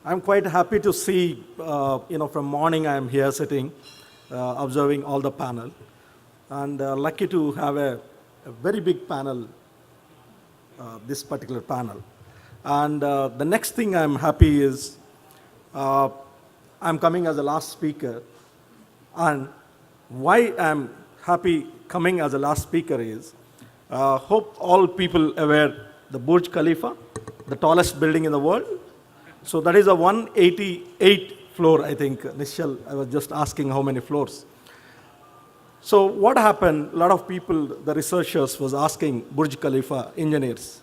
I'm quite happy to see, from morning I'm here sitting, observing all the panel, and lucky to have a very big panel, this particular panel. And the next thing I'm happy is, I'm coming as a last speaker, and why I'm happy coming as a last speaker is, hope all people aware the Burj Khalifa, the tallest building in the world. So that is a 188 floor, I think. Nishal, I was just asking how many floors. So what happened, a lot of people, the researchers was asking Burj Khalifa engineers,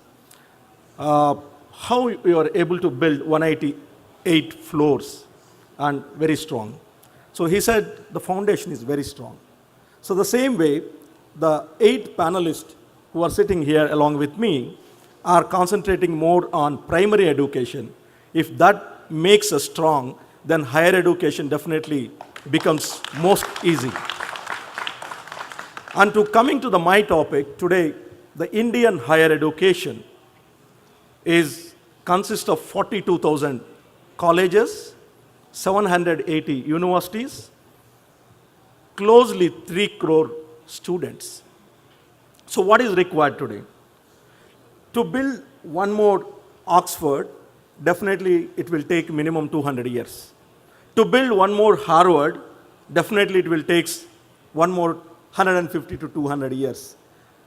how you are able to build 188 floors and very strong. So he said the foundation is very strong. So the same way, the 8 panelists who are sitting here along with me are concentrating more on primary education. If that makes us strong, then higher education definitely becomes most easy. And to coming to my topic, today, the Indian higher education consists of 42,000 colleges, 780 universities, closely 3 crore students. So what is required today? To build one more Oxford, definitely it will take minimum 200 years. To build one more Harvard, definitely it will take one more 150 to 200 years.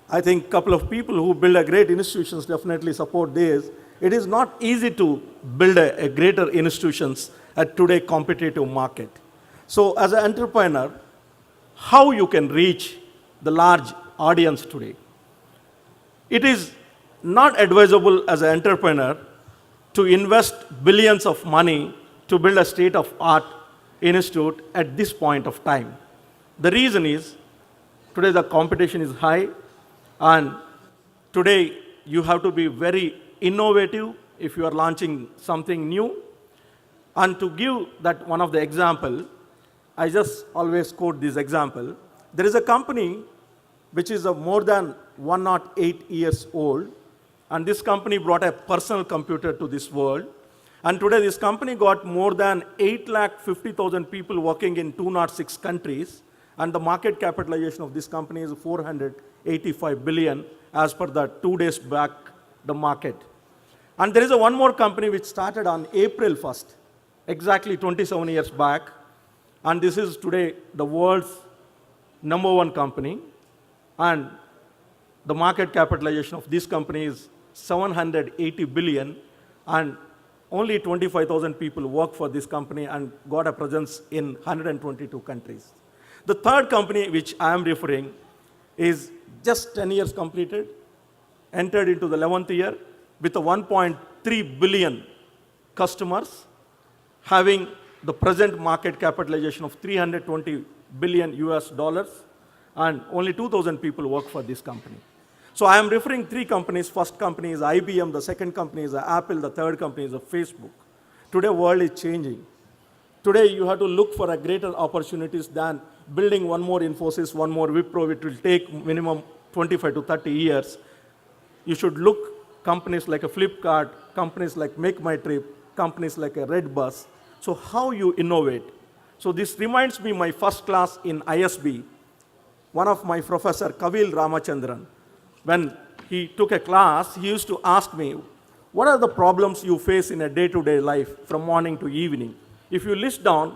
I think a couple of people who build a great institutions definitely support this. It is not easy to build a greater institutions at today's competitive market. So as an entrepreneur, how you can reach the large audience today? It is not advisable as an entrepreneur to invest billions of money to build a state-of-art institute at this point of time. The reason is, today the competition is high, and today you have to be very innovative if you are launching something new. And to give that one of the example, I just always quote this example. There is a company which is more than 108 years old, and this company brought a personal computer to this world. And today this company got more than 850,000 people working in 206 countries, and the market capitalization of this company is 485 billion as per the 2 days back the market. And there is one more company which started on April 1st, exactly 27 years back, and this is today the world's #1 company, and the market capitalization of this company is 780 billion, and only 25,000 people work for this company and got a presence in 122 countries. The third company which I am referring is just 10 years completed, entered into the 11th year with a 1.3 billion customers, having the present market capitalization of 320 billion US dollars, and only 2,000 people work for this company. So I am referring 3 companies. First company is IBM, the second company is Apple, the third company is Facebook. Today world is changing. Today you have to look for a greater opportunities than building one more Infosys, one more Wipro, which will take minimum 25 to 30 years. You should look companies like a Flipkart, companies like Make My Trip, companies like a Redbus. So how you innovate? So this reminds me my first class in ISB. One of my professor, Kavil Ramachandran, when he took a class, he used to ask me, what are the problems you face in a day-to-day life from morning to evening? If you list down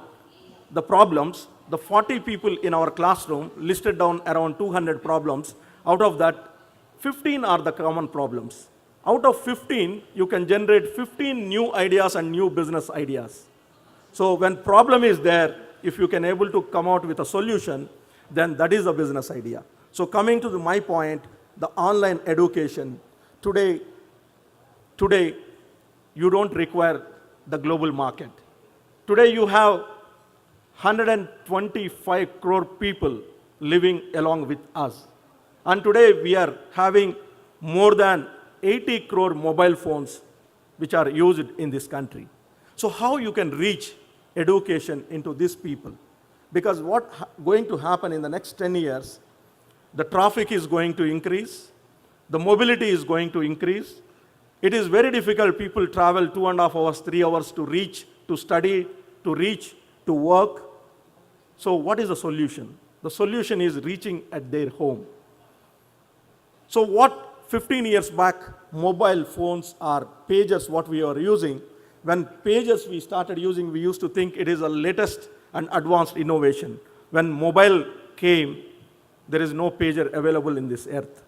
the problems, the 40 people in our classroom listed down around 200 problems. Out of that, 15 are the common problems. Out of 15, you can generate 15 new ideas and new business ideas. So when problem is there, if you can able to come out with a solution, then that is a business idea. So coming to my point, the online education, today you don't require the global market. Today you have 125 crore people living along with us. And today we are having more than 80 crore mobile phones which are used in this country. So how you can reach education into these people? Because what going to happen in the next 10 years, the traffic is going to increase, the mobility is going to increase, It is very difficult. People travel 2.5 hours, 3 hours to reach, to study, to reach, to work. So what is the solution? The solution is reaching at their home. So what 15 years back, mobile phones or pagers, what we are using, when pagers we started using, we used to think it is a latest and advanced innovation. When mobile came, there is no pager available in this earth.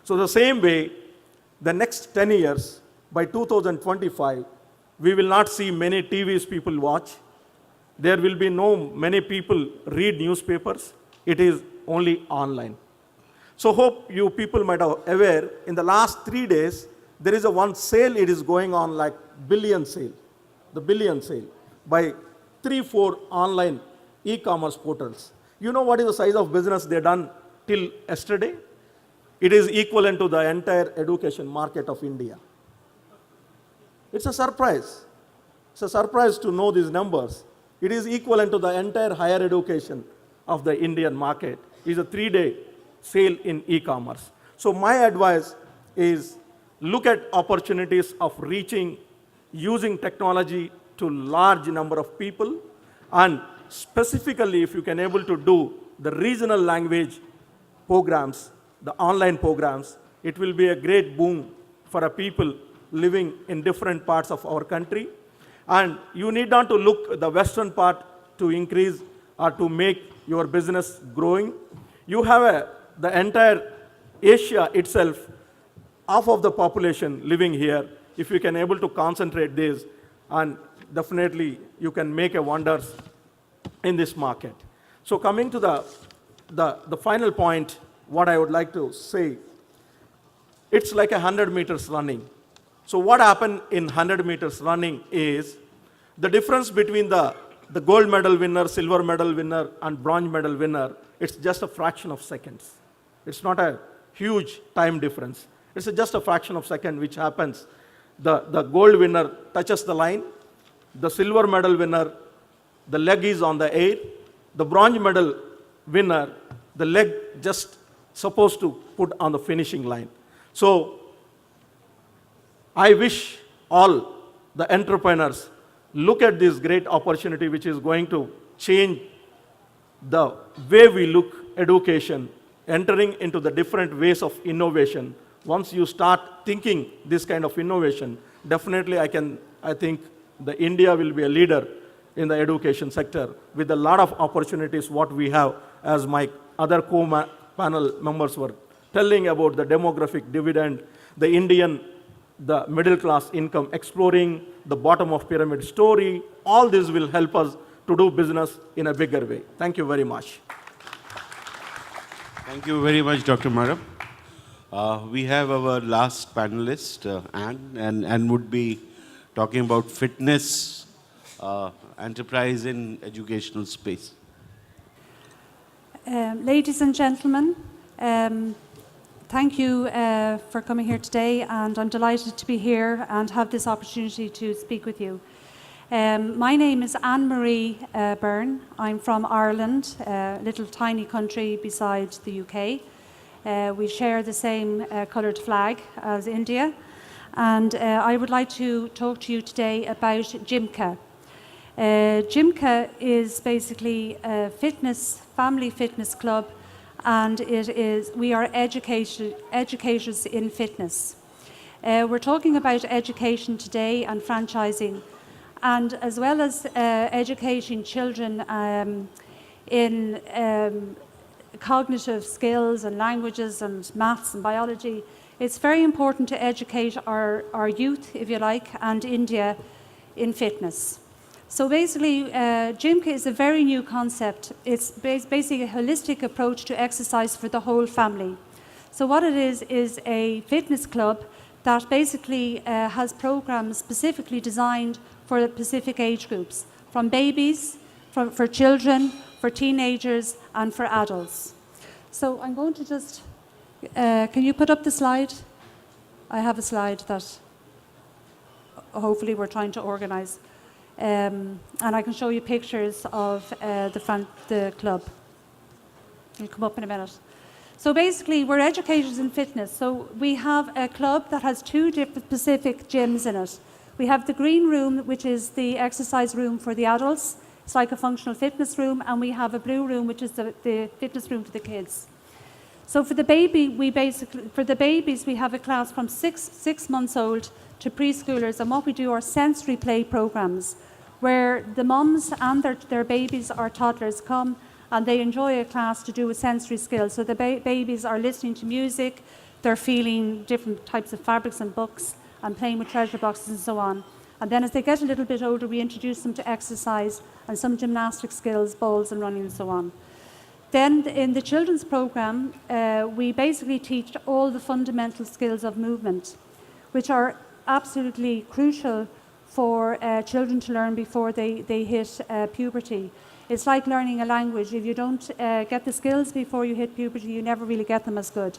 So the same way, the next 10 years, by 2025, we will not see many TVs people watch. There will be no many people read newspapers. It is only online. So hope you people might have aware, in the last 3 days, there is a one sale, it is going on like billion sale, the billion sale, by 3-4 online e-commerce portals. You know what is the size of business they done till yesterday? It is equivalent to the entire education market of India. It's a surprise. It's a surprise to know these numbers. It is equivalent to the entire higher education of the Indian market. It's a 3-day sale in e-commerce. So my advice is look at opportunities of reaching, using technology to large number of people, and specifically if you can able to do the regional language programs, the online programs, it will be a great boom for a people living in different parts of our country. And you need not to look the western part to increase or to make your business growing. You have the entire Asia itself, half of the population living here. If you can able to concentrate this, and definitely you can make a wonders in this market. So coming to the final point, what I would like to say, it's like 100 meters running. So what happened in 100 meters running is the difference between the gold medal winner, silver medal winner, and bronze medal winner, it's just a fraction of seconds. It's not a huge time difference. It's just a fraction of second which happens. The gold winner touches the line. The silver medal winner, the leg is on the air. The bronze medal winner, the leg just supposed to put on the finishing line. So I wish all the entrepreneurs look at this great opportunity which is going to change the way we look education, entering into the different ways of innovation. Once you start thinking this kind of innovation, definitely I think the India will be a leader in the education sector with a lot of opportunities what we have, as my other co-panel members were telling about the demographic dividend, the middle class income, exploring the bottom of pyramid story. All this will help us to do business in a bigger way. Thank you very much. Thank you very much, Dr. Maram. We have our last panelist, Anne would be talking about fitness, enterprise in educational space. Ladies and gentlemen, thank you for coming here today, and I'm delighted to be here and have this opportunity to speak with you. My name is Anne-Marie Byrne. I'm from Ireland, a little tiny country beside the UK. We share the same coloured flag as India, and I would like to talk to you today about GYMCA. GYMCA is basically a family fitness club, and we are educators in fitness. We're talking about education today and franchising, and as well as educating children in cognitive skills and languages and maths and biology, it's very important to educate our youth, if you like, and India in fitness. So basically, GYMCA is a very new concept. It's basically a holistic approach to exercise for the whole family. So what it is a fitness club that basically has programs specifically designed for specific age groups, from babies, for children, for teenagers, and for adults. So I'm going to just, can you put up the slide? I have a slide that hopefully we're trying to organize. And I can show you pictures of the club. It'll come up in a minute. So basically, we're educators in fitness. So we have a club that has two different specific gyms in it. We have the green room, which is the exercise room for the adults. It's like a functional fitness room. And we have a blue room, which is the fitness room for the kids. So for the babies, we have a class from six months old to preschoolers, and what we do are sensory play programs, where the mums and their babies or toddlers come and they enjoy a class to do with sensory skills. So the babies are listening to music, they're feeling different types of fabrics and books, and playing with treasure boxes and so on. And then as they get a little bit older, we introduce them to exercise and some gymnastic skills, bowls and running and so on. Then in the children's program, we basically teach all the fundamental skills of movement, which are absolutely crucial for children to learn before they hit puberty. It's like learning a language. If you don't get the skills before you hit puberty, you never really get them as good.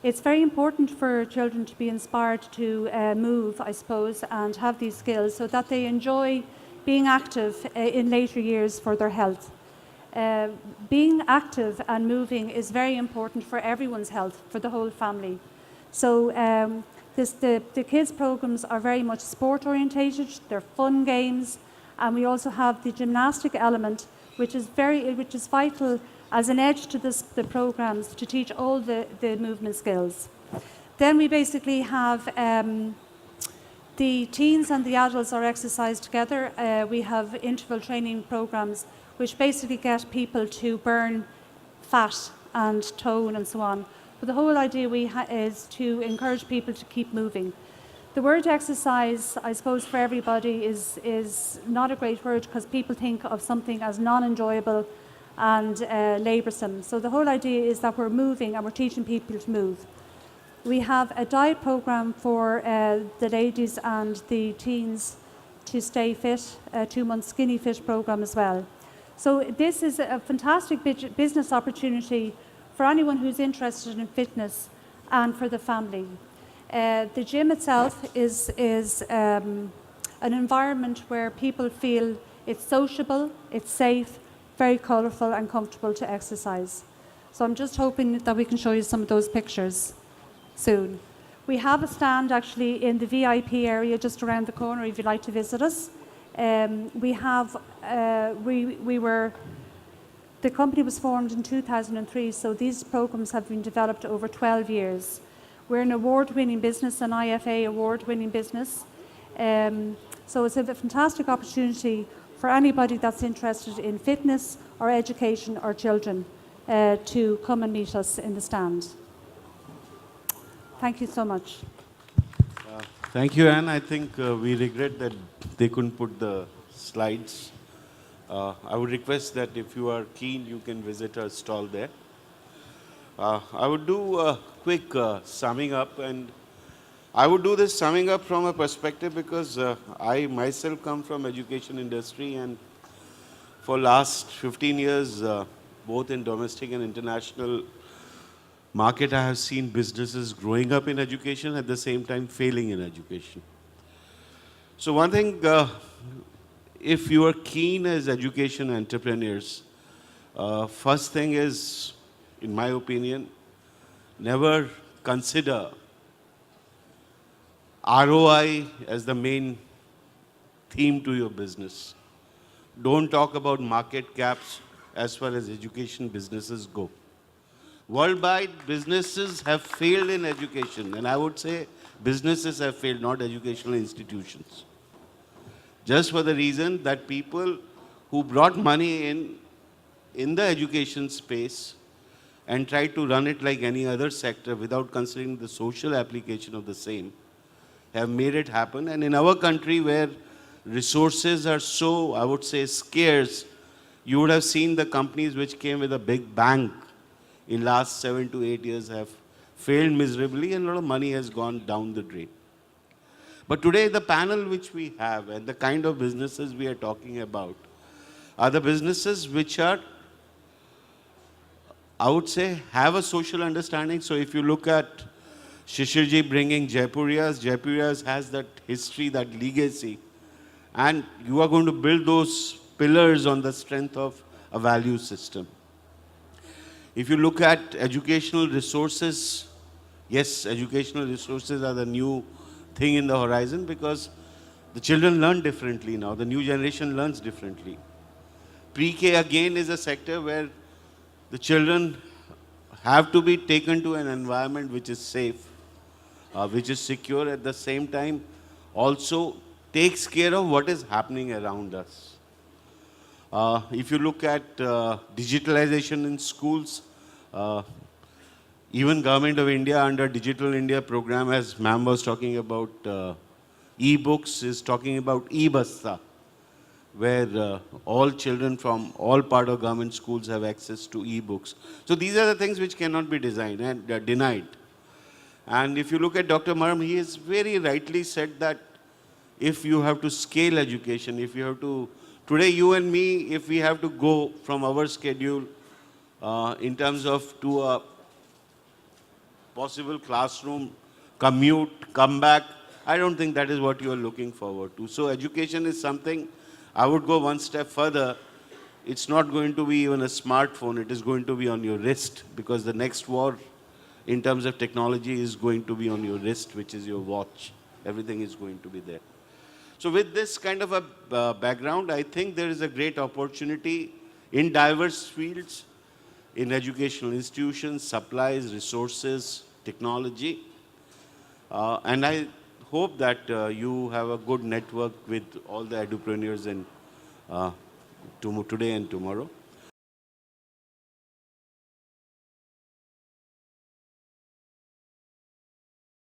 It's very important for children to be inspired to move, I suppose, and have these skills so that they enjoy being active in later years for their health. Being active and moving is very important for everyone's health, for the whole family. So the kids' programs are very much sport orientated, they're fun games, and we also have the gymnastic element, which is vital as an edge to the programs to teach all the movement skills. Then we basically have the teens and the adults are exercised together. We have interval training programs which basically get people to burn fat and tone and so on. But the whole idea is to encourage people to keep moving. The word exercise, I suppose, for everybody is not a great word because people think of something as non-enjoyable and laboursome. So the whole idea is that we're moving and we're teaching people to move. We have a diet program for the ladies and the teens to stay fit, a 2-month skinny fit program as well. So this is a fantastic business opportunity for anyone who's interested in fitness and for the family. The gym itself is an environment where people feel it's sociable, it's safe, very colourful and comfortable to exercise. So I'm just hoping that we can show you some of those pictures soon. We have a stand actually in the VIP area just around the corner if you'd like to visit us. The company was formed in 2003, so these programs have been developed over 12 years. We're an award-winning business, an IFA award-winning business. So it's a fantastic opportunity for anybody that's interested in fitness or education or children to come and meet us in the stand. Thank you so much. Thank you, Anne. I think we regret that they couldn't put the slides. I would request that if you are keen, you can visit our stall there. I would do a quick summing up, and I would do this summing up from a perspective because I myself come from education industry, and for last 15 years, both in domestic and international market, I have seen businesses growing up in education at the same time failing in education. So one thing, if you are keen as education entrepreneurs, first thing is, in my opinion, never consider ROI as the main theme to your business. Don't talk about market caps as far as education businesses go. Worldwide, businesses have failed in education, and I would say businesses have failed, not educational institutions. Just for the reason that people who brought money in the education space and tried to run it like any other sector without considering the social application of the same have made it happen. And in our country where resources are so, I would say, scarce, you would have seen the companies which came with a big bang in last 7 to 8 years have failed miserably, and a lot of money has gone down the drain. But today, the panel which we have and the kind of businesses we are talking about are the businesses which are, I would say, have a social understanding. So if you look at Shishirji bringing Jaipurias has that history, that legacy, and you are going to build those pillars on the strength of a value system. If you look at educational resources, yes, educational resources are the new thing in the horizon because the children learn differently now. The new generation learns differently. Pre-K again is a sector where the children have to be taken to an environment which is safe, which is secure at the same time, also takes care of what is happening around us. If you look at digitalization in schools, uh, even Government of India under Digital India program, as ma'am was talking about e-books, is talking about e-basta, where all children from all part of government schools have access to e-books. So these are the things which cannot be designed and denied. And if you look at Dr. Maram, he has very rightly said that if you have to scale education, if you have to, today you and me, if we have to go from our schedule in terms of to a possible classroom, commute, come back, I don't think that is what you are looking forward to. So education is something, I would go one step further. It's not going to be even a smartphone, it is going to be on your wrist, because the next war in terms of technology is going to be on your wrist, which is your watch. Everything is going to be there. So with this kind of a background, I think there is a great opportunity in diverse fields, in educational institutions, supplies, resources, technology. And I hope that you have a good network with all the edupreneurs in today and tomorrow.